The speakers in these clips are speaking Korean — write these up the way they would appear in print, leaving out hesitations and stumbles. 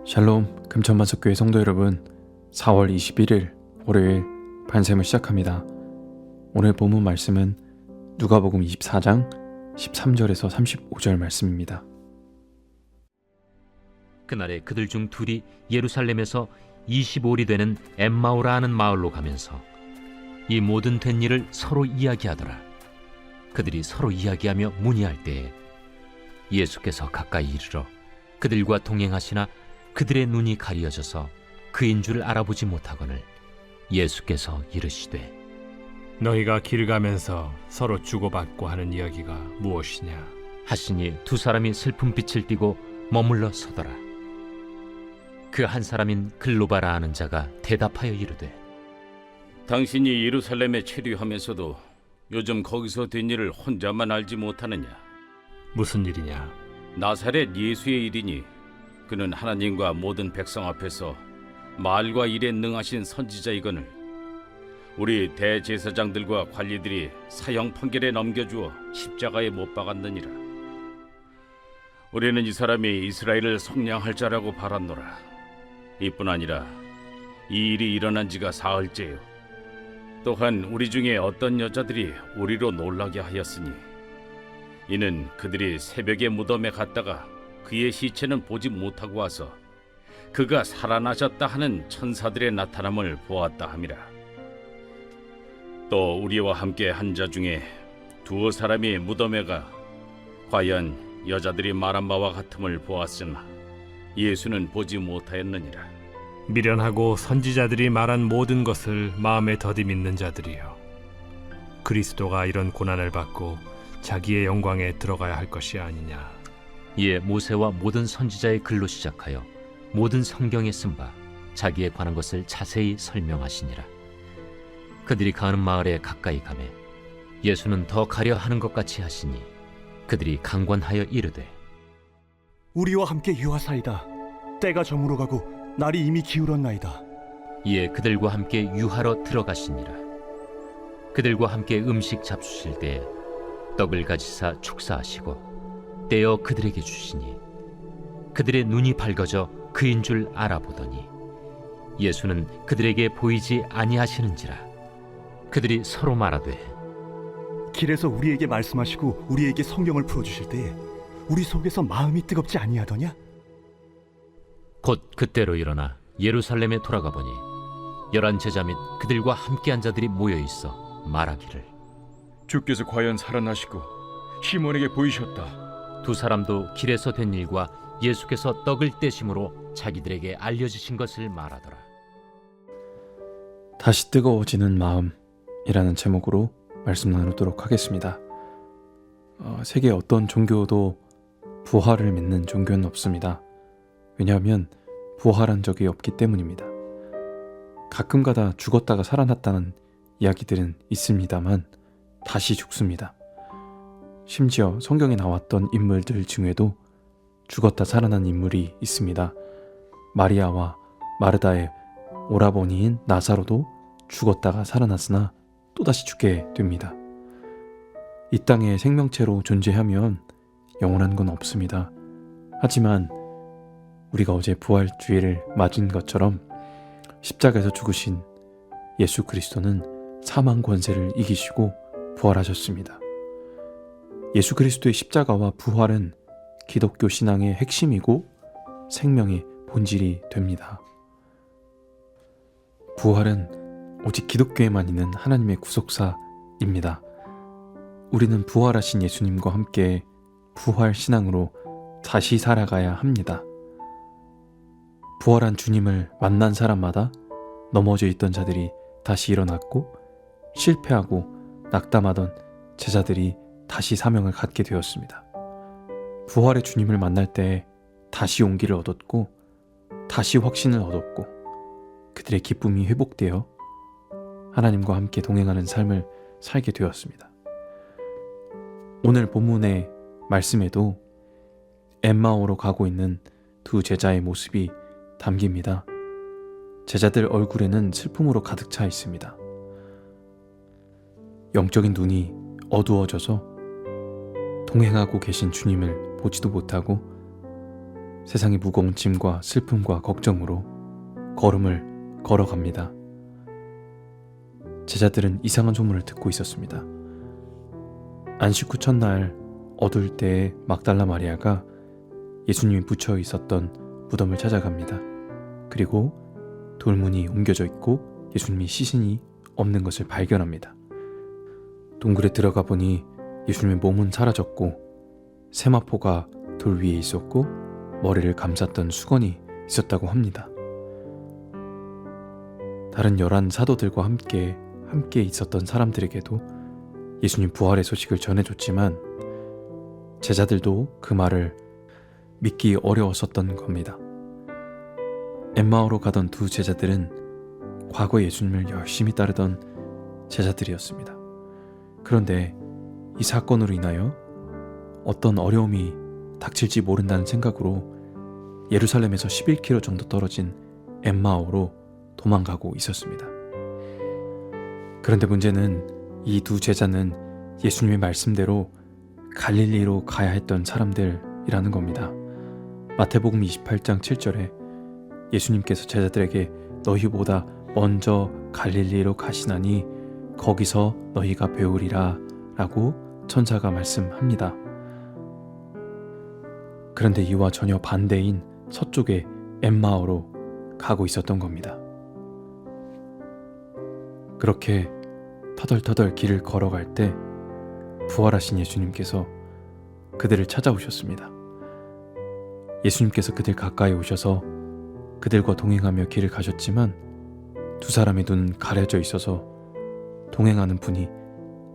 샬롬 금천만석교회 성도 여러분, 4월 21일 월요일 반샘을 시작합니다. 오늘 본문 말씀은 누가복음 24장 13절에서 35절 말씀입니다. 그날에 그들 중 둘이 예루살렘에서 25里되는 엠마오라 하는 마을로 가면서 이 모든 된 일을 서로 이야기하더라. 그들이 서로 이야기하며 문의할 때에 예수께서 가까이 이르러 그들과 동행하시나 그들의 눈이 가리어져서 그인 줄 알아보지 못하거늘 예수께서 이르시되 너희가 길 가면서 서로 주고받고 하는 이야기가 무엇이냐 하시니 두 사람이 슬픈 빛을 띠고 머물러 서더라. 그 한 사람인 글로바라 하는 자가 대답하여 이르되 당신이 예루살렘에 체류하면서도 요즘 거기서 된 일을 혼자만 알지 못하느냐? 무슨 일이냐? 나사렛 예수의 일이니 그는 하나님과 모든 백성 앞에서 말과 일에 능하신 선지자이거늘 우리 대제사장들과 관리들이 사형 판결에 넘겨주어 십자가에 못 박았느니라. 우리는 이 사람이 이스라엘을 속량할 자라고 바랐노라. 이뿐 아니라 이 일이 일어난 지가 사흘째요. 또한 우리 중에 어떤 여자들이 우리로 놀라게 하였으니 이는 그들이 새벽에 무덤에 갔다가 그의 시체는 보지 못하고 와서 그가 살아나셨다 하는 천사들의 나타남을 보았다 함이라. 또 우리와 함께 한 자 중에 두어 사람이 무덤에 가 과연 여자들이 말한 바와 같음을 보았으나 예수는 보지 못하였느니라. 미련하고 선지자들이 말한 모든 것을 마음에 더디 믿는 자들이여, 그리스도가 이런 고난을 받고 자기의 영광에 들어가야 할 것이 아니냐. 이에 모세와 모든 선지자의 글로 시작하여 모든 성경에 쓴 바 자기에 관한 것을 자세히 설명하시니라. 그들이 가는 마을에 가까이 가매 예수는 더 가려 하는 것 같이 하시니 그들이 강권하여 이르되 우리와 함께 유하사이다. 때가 저물어 가고 날이 이미 기울었나이다. 이에 그들과 함께 유하러 들어가시니라. 그들과 함께 음식 잡수실 때에 떡을 가지사 축사하시고 떼어 그들에게 주시니 그들의 눈이 밝아져 그인 줄 알아보더니 예수는 그들에게 보이지 아니하시는지라. 그들이 서로 말하되 길에서 우리에게 말씀하시고 우리에게 성경을 풀어주실 때에 우리 속에서 마음이 뜨겁지 아니하더냐? 곧 그때로 일어나 예루살렘에 돌아가 보니 11 제자 및 그들과 함께한 자들이 모여 있어 말하기를 주께서 과연 살아나시고 시몬에게 보이셨다. 두 사람도 길에서 된 일과 예수께서 떡을 떼심으로 자기들에게 알려주신 것을 말하더라. 다시 뜨거워지는 마음이라는 제목으로 말씀 나누도록 하겠습니다. 세계 어떤 종교도 부활을 믿는 종교는 없습니다. 왜냐하면 부활한 적이 없기 때문입니다. 가끔가다 죽었다가 살아났다는 이야기들은 있습니다만 다시 죽습니다. 심지어 성경에 나왔던 인물들 중에도 죽었다 살아난 인물이 있습니다. 마리아와 마르다의 오라버니인 나사로도 죽었다가 살아났으나 또다시 죽게 됩니다. 이 땅에 생명체로 존재하면 영원한 건 없습니다. 하지만 우리가 어제 부활주의를 맞은 것처럼 십자가에서 죽으신 예수 그리스도는 사망 권세를 이기시고 부활하셨습니다. 예수 그리스도의 십자가와 부활은 기독교 신앙의 핵심이고 생명의 본질이 됩니다. 부활은 오직 기독교에만 있는 하나님의 구속사입니다. 우리는 부활하신 예수님과 함께 부활 신앙으로 다시 살아가야 합니다. 부활한 주님을 만난 사람마다 넘어져 있던 자들이 다시 일어났고 실패하고 낙담하던 제자들이 다시 사명을 갖게 되었습니다. 부활의 주님을 만날 때 다시 용기를 얻었고 다시 확신을 얻었고 그들의 기쁨이 회복되어 하나님과 함께 동행하는 삶을 살게 되었습니다. 오늘 본문의 말씀에도 엠마오로 가고 있는 두 제자의 모습이 담깁니다. 제자들 얼굴에는 슬픔으로 가득 차 있습니다. 영적인 눈이 어두워져서 동행하고 계신 주님을 보지도 못하고 세상의 무거운 짐과 슬픔과 걱정으로 걸음을 걸어갑니다. 제자들은 이상한 소문을 듣고 있었습니다. 안식 후 첫날 어두울 때에 막달라 마리아가 예수님이 묻혀 있었던 무덤을 찾아갑니다. 그리고 돌문이 옮겨져 있고 예수님이 시신이 없는 것을 발견합니다. 동굴에 들어가 보니 예수님의 몸은 사라졌고 세마포가 돌 위에 있었고 머리를 감쌌던 수건이 있었다고 합니다. 다른 11 사도들과 함께 있었던 사람들에게도 예수님 부활의 소식을 전해줬지만 제자들도 그 말을 믿기 어려웠었던 겁니다. 엠마오로 가던 두 제자들은 과거 예수님을 열심히 따르던 제자들이었습니다. 그런데 이 사건으로 인하여 어떤 어려움이 닥칠지 모른다는 생각으로 예루살렘에서 11km 정도 떨어진 엠마오로 도망가고 있었습니다. 그런데 문제는 이 두 제자는 예수님의 말씀대로 갈릴리로 가야 했던 사람들이라는 겁니다. 마태복음 28장 7절에 예수님께서 제자들에게 너희보다 먼저 갈릴리로 가시나니 거기서 너희가 배우리라 라고 천사가 말씀합니다. 그런데 이와 전혀 반대인 서쪽의 엠마오로 가고 있었던 겁니다. 그렇게 터덜터덜 길을 걸어갈 때 부활하신 예수님께서 그들을 찾아오셨습니다. 예수님께서 그들 가까이 오셔서 그들과 동행하며 길을 가셨지만 두 사람의 눈은 가려져 있어서 동행하는 분이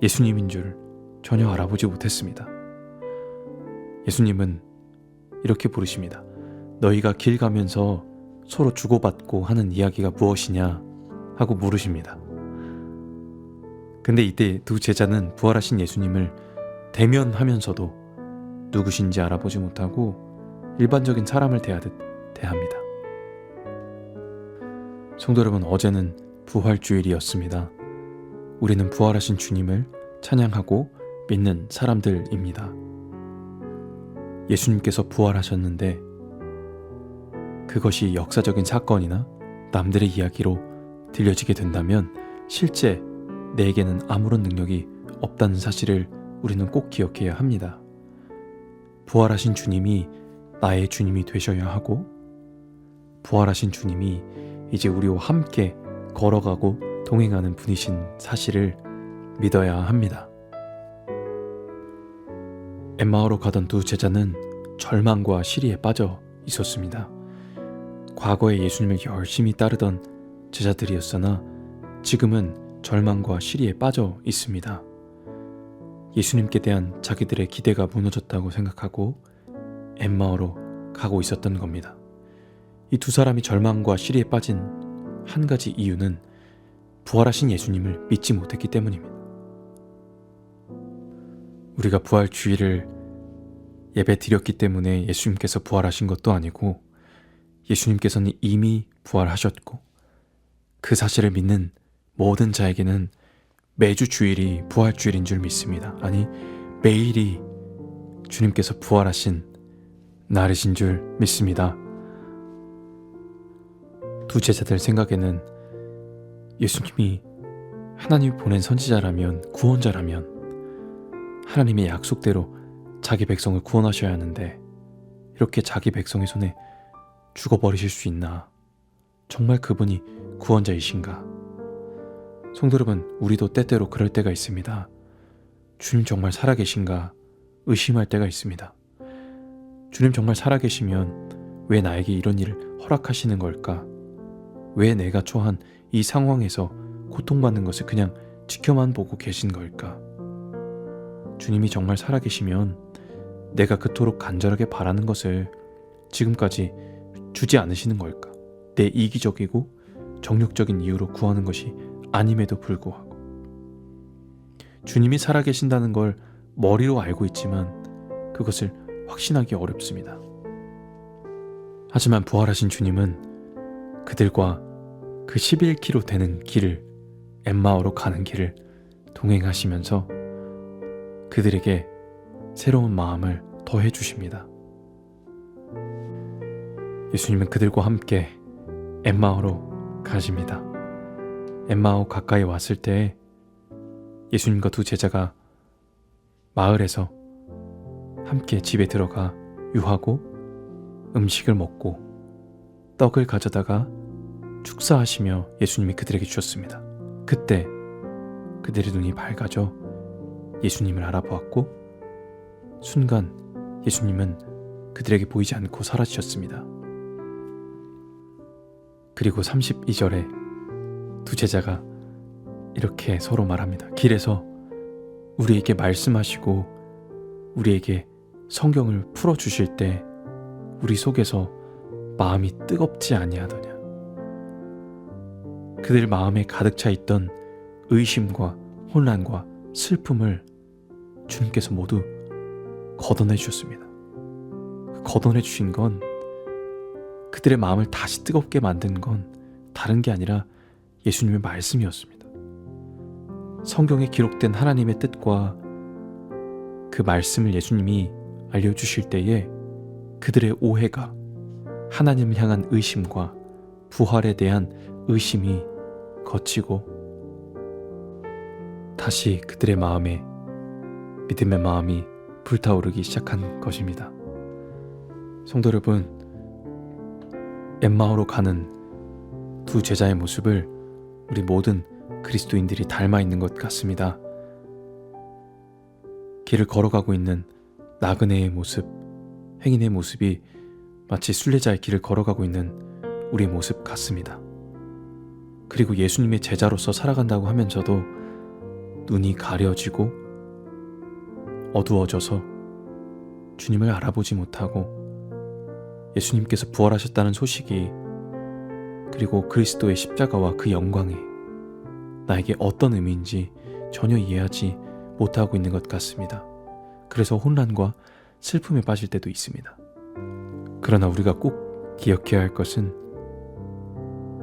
예수님인 줄 전혀 알아보지 못했습니다. 예수님은 이렇게 부르십니다. 너희가 길 가면서 서로 주고받고 하는 이야기가 무엇이냐 하고 물으십니다. 근데 이때 두 제자는 부활하신 예수님을 대면하면서도 누구신지 알아보지 못하고 일반적인 사람을 대하듯 대합니다. 성도 여러분, 어제는 부활주일이었습니다. 우리는 부활하신 주님을 찬양하고 믿는 사람들입니다. 예수님께서 부활하셨는데 그것이 역사적인 사건이나 남들의 이야기로 들려지게 된다면 실제 내게는 아무런 능력이 없다는 사실을 우리는 꼭 기억해야 합니다. 부활하신 주님이 나의 주님이 되셔야 하고 부활하신 주님이 이제 우리와 함께 걸어가고 동행하는 분이신 사실을 믿어야 합니다. 엠마오로 가던 두 제자는 절망과 시리에 빠져 있었습니다. 과거에 예수님을 열심히 따르던 제자들이었으나 지금은 절망과 시리에 빠져 있습니다. 예수님께 대한 자기들의 기대가 무너졌다고 생각하고 엠마오로 가고 있었던 겁니다. 이 두 사람이 절망과 시리에 빠진 한 가지 이유는 부활하신 예수님을 믿지 못했기 때문입니다. 우리가 부활주일을 예배 드렸기 때문에 예수님께서 부활하신 것도 아니고 예수님께서는 이미 부활하셨고 그 사실을 믿는 모든 자에게는 매주 주일이 부활주일인 줄 믿습니다. 아니, 매일이 주님께서 부활하신 날이신 줄 믿습니다. 두 제자들 생각에는 예수님이 하나님이 보낸 선지자라면, 구원자라면 하나님의 약속대로 자기 백성을 구원하셔야 하는데 이렇게 자기 백성의 손에 죽어버리실 수 있나? 정말 그분이 구원자이신가? 성도 여러분, 우리도 때때로 그럴 때가 있습니다. 주님 정말 살아계신가 의심할 때가 있습니다. 주님 정말 살아계시면 왜 나에게 이런 일을 허락하시는 걸까? 왜 내가 처한 이 상황에서 고통받는 것을 그냥 지켜만 보고 계신 걸까? 주님이 정말 살아계시면 내가 그토록 간절하게 바라는 것을 지금까지 주지 않으시는 걸까? 내 이기적이고 정욕적인 이유로 구하는 것이 아님에도 불구하고 주님이 살아계신다는 걸 머리로 알고 있지만 그것을 확신하기 어렵습니다. 하지만 부활하신 주님은 그들과 그 11km 되는 길을, 엠마오로 가는 길을 동행하시면서 그들에게 새로운 마음을 더해 주십니다. 예수님은 그들과 함께 엠마오로 가십니다. 엠마오 가까이 왔을 때 예수님과 두 제자가 마을에서 함께 집에 들어가 유하고 음식을 먹고 떡을 가져다가 축사하시며 예수님이 그들에게 주셨습니다. 그때 그들의 눈이 밝아져 예수님을 알아보았고 순간 예수님은 그들에게 보이지 않고 사라지셨습니다. 그리고 32절에 두 제자가 이렇게 서로 말합니다. 길에서 우리에게 말씀하시고 우리에게 성경을 풀어주실 때 우리 속에서 마음이 뜨겁지 아니하더냐. 그들 마음에 가득 차 있던 의심과 혼란과 슬픔을 주님께서 모두 걷어내 주셨습니다. 걷어내 주신 건 그들의 마음을 다시 뜨겁게 만든 건 다른 게 아니라 예수님의 말씀이었습니다. 성경에 기록된 하나님의 뜻과 그 말씀을 예수님이 알려주실 때에 그들의 오해가 하나님을 향한 의심과 부활에 대한 의심이 거치고 다시 그들의 마음에 믿음의 마음이 불타오르기 시작한 것입니다. 성도 여러분, 엠마오로 가는 두 제자의 모습을 우리 모든 그리스도인들이 닮아 있는 것 같습니다. 길을 걸어가고 있는 나그네의 모습, 행인의 모습이 마치 순례자의 길을 걸어가고 있는 우리의 모습 같습니다. 그리고 예수님의 제자로서 살아간다고 하면서도 눈이 가려지고 어두워져서 주님을 알아보지 못하고 예수님께서 부활하셨다는 소식이 그리고 그리스도의 십자가와 그 영광이 나에게 어떤 의미인지 전혀 이해하지 못하고 있는 것 같습니다. 그래서 혼란과 슬픔에 빠질 때도 있습니다. 그러나 우리가 꼭 기억해야 할 것은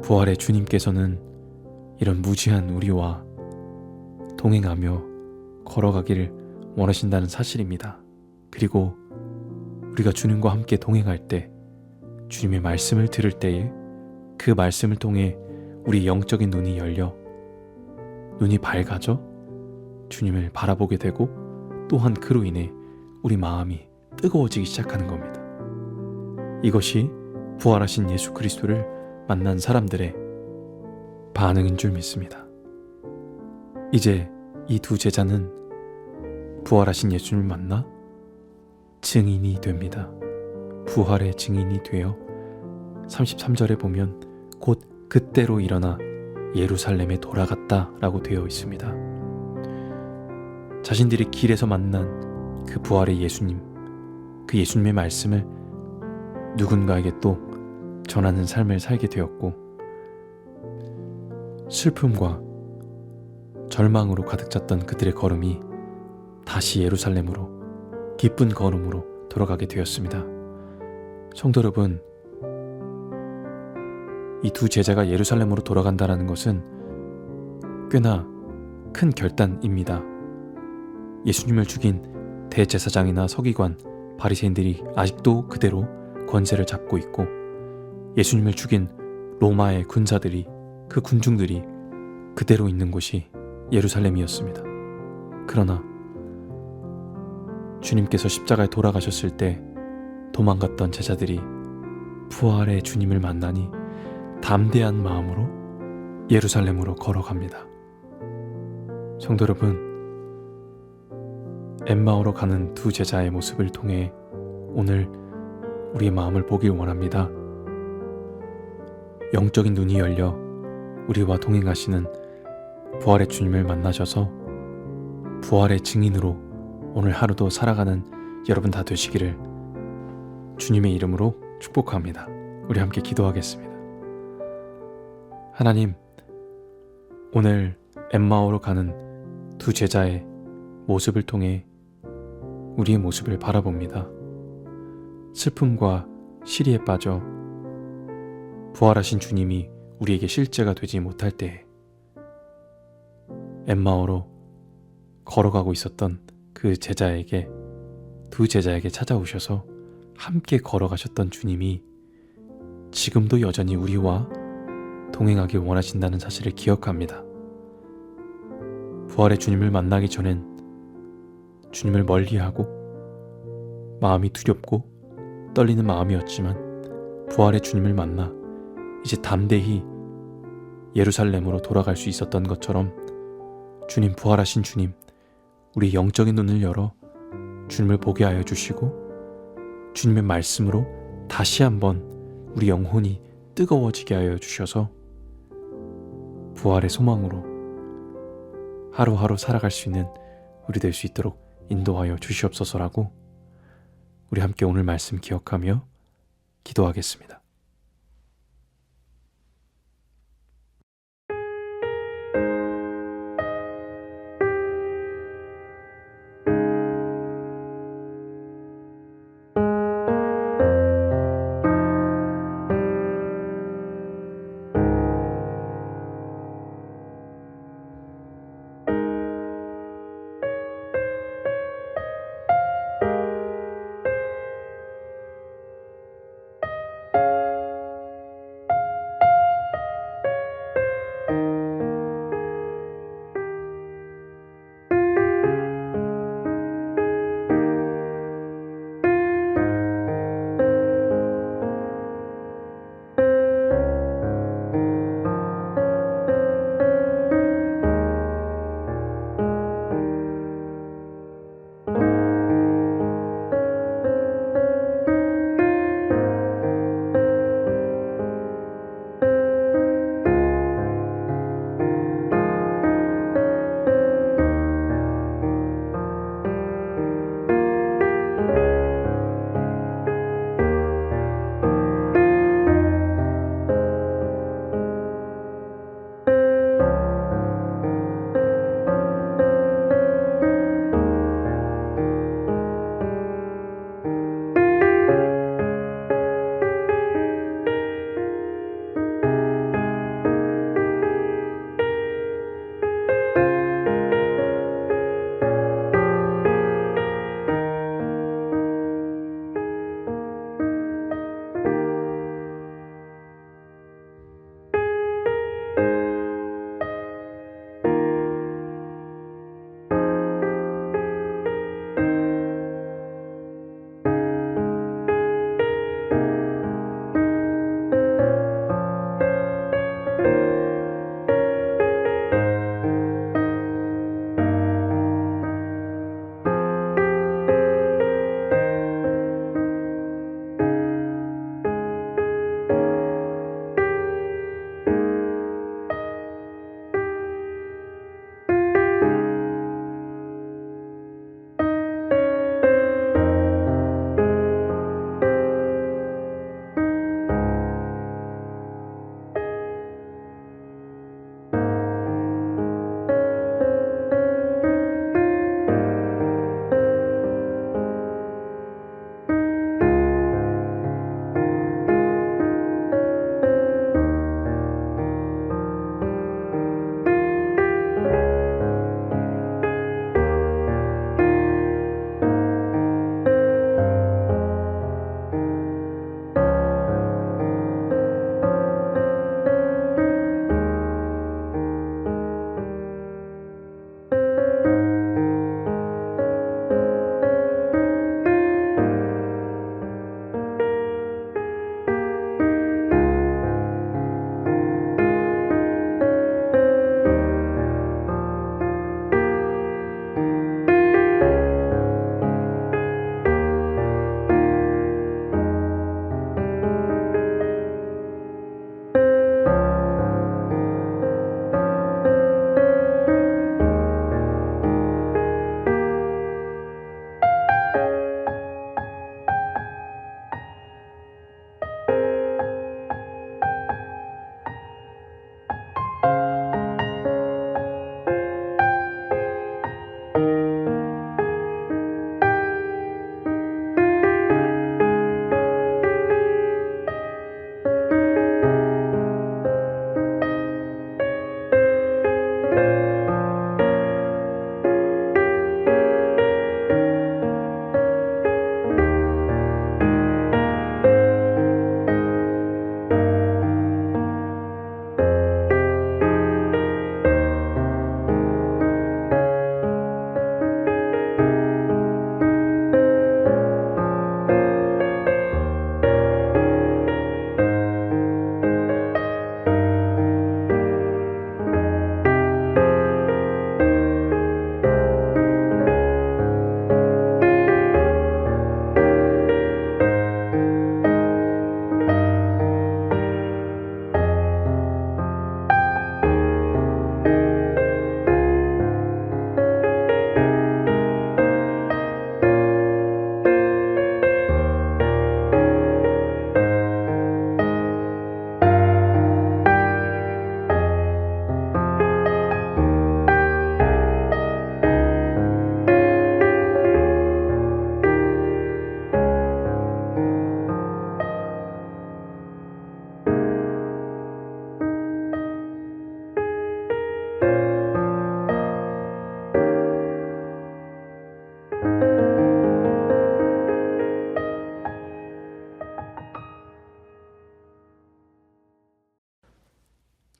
부활의 주님께서는 이런 무지한 우리와 동행하며 걸어가기를 원하신다는 사실입니다. 그리고 우리가 주님과 함께 동행할 때 주님의 말씀을 들을 때에 그 말씀을 통해 우리 영적인 눈이 열려 눈이 밝아져 주님을 바라보게 되고 또한 그로 인해 우리 마음이 뜨거워지기 시작하는 겁니다. 이것이 부활하신 예수 그리스도를 만난 사람들의 반응인 줄 믿습니다. 이제 이 두 제자는 부활하신 예수님을 만나 증인이 됩니다. 부활의 증인이 되어 33절에 보면 곧 그때로 일어나 예루살렘에 돌아갔다라고 되어 있습니다. 자신들이 길에서 만난 그 부활의 예수님, 그 예수님의 말씀을 누군가에게 또 전하는 삶을 살게 되었고 슬픔과 절망으로 가득 찼던 그들의 걸음이 다시 예루살렘으로 기쁜 걸음으로 돌아가게 되었습니다. 성도 여러분, 이 두 제자가 예루살렘으로 돌아간다는 것은 꽤나 큰 결단입니다. 예수님을 죽인 대제사장이나 서기관, 바리새인들이 아직도 그대로 권세를 잡고 있고 예수님을 죽인 로마의 군사들이, 그 군중들이 그대로 있는 곳이 예루살렘이었습니다. 그러나 주님께서 십자가에 돌아가셨을 때 도망갔던 제자들이 부활의 주님을 만나니 담대한 마음으로 예루살렘으로 걸어갑니다. 성도 여러분, 엠마오로 가는 두 제자의 모습을 통해 오늘 우리의 마음을 보길 원합니다. 영적인 눈이 열려 우리와 동행하시는 부활의 주님을 만나셔서 부활의 증인으로 오늘 하루도 살아가는 여러분 다 되시기를 주님의 이름으로 축복합니다. 우리 함께 기도하겠습니다. 하나님, 오늘 엠마오로 가는 두 제자의 모습을 통해 우리의 모습을 바라봅니다. 슬픔과 시리에 빠져 부활하신 주님이 우리에게 실제가 되지 못할 때에 엠마오로 걸어가고 있었던 그 제자에게, 두 제자에게 찾아오셔서 함께 걸어가셨던 주님이 지금도 여전히 우리와 동행하길 원하신다는 사실을 기억합니다. 부활의 주님을 만나기 전엔 주님을 멀리하고 마음이 두렵고 떨리는 마음이었지만 부활의 주님을 만나 이제 담대히 예루살렘으로 돌아갈 수 있었던 것처럼 주님, 부활하신 주님, 우리 영적인 눈을 열어 주님을 보게 하여 주시고 주님의 말씀으로 다시 한번 우리 영혼이 뜨거워지게 하여 주셔서 부활의 소망으로 하루하루 살아갈 수 있는 우리 될 수 있도록 인도하여 주시옵소서라고 우리 함께 오늘 말씀 기억하며 기도하겠습니다.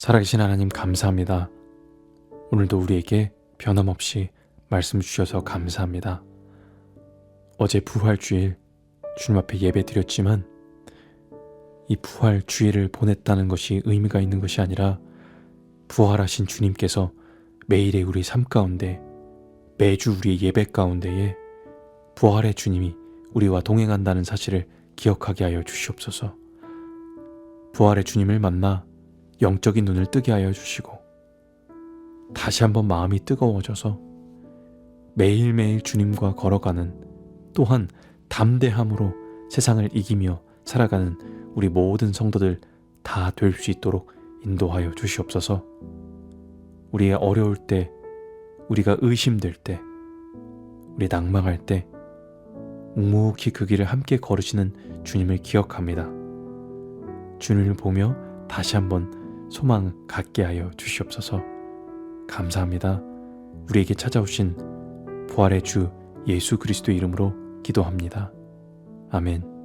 살아계신 하나님 감사합니다. 오늘도 우리에게 변함없이 말씀 주셔서 감사합니다. 어제 부활주일 주님 앞에 예배 드렸지만 이 부활주일을 보냈다는 것이 의미가 있는 것이 아니라 부활하신 주님께서 매일의 우리 삶 가운데, 매주 우리의 예배 가운데에 부활의 주님이 우리와 동행한다는 사실을 기억하게 하여 주시옵소서. 부활의 주님을 만나 영적인 눈을 뜨게 하여 주시고 다시 한번 마음이 뜨거워져서 매일매일 주님과 걸어가는, 또한 담대함으로 세상을 이기며 살아가는 우리 모든 성도들 다 될 수 있도록 인도하여 주시옵소서. 우리의 어려울 때, 우리가 의심될 때, 우리 낭망할 때 묵묵히 그 길을 함께 걸으시는 주님을 기억합니다. 주님을 보며 다시 한번 소망 갖게 하여 주시옵소서. 감사합니다. 우리에게 찾아오신 부활의 주 예수 그리스도의 이름으로 기도합니다. 아멘.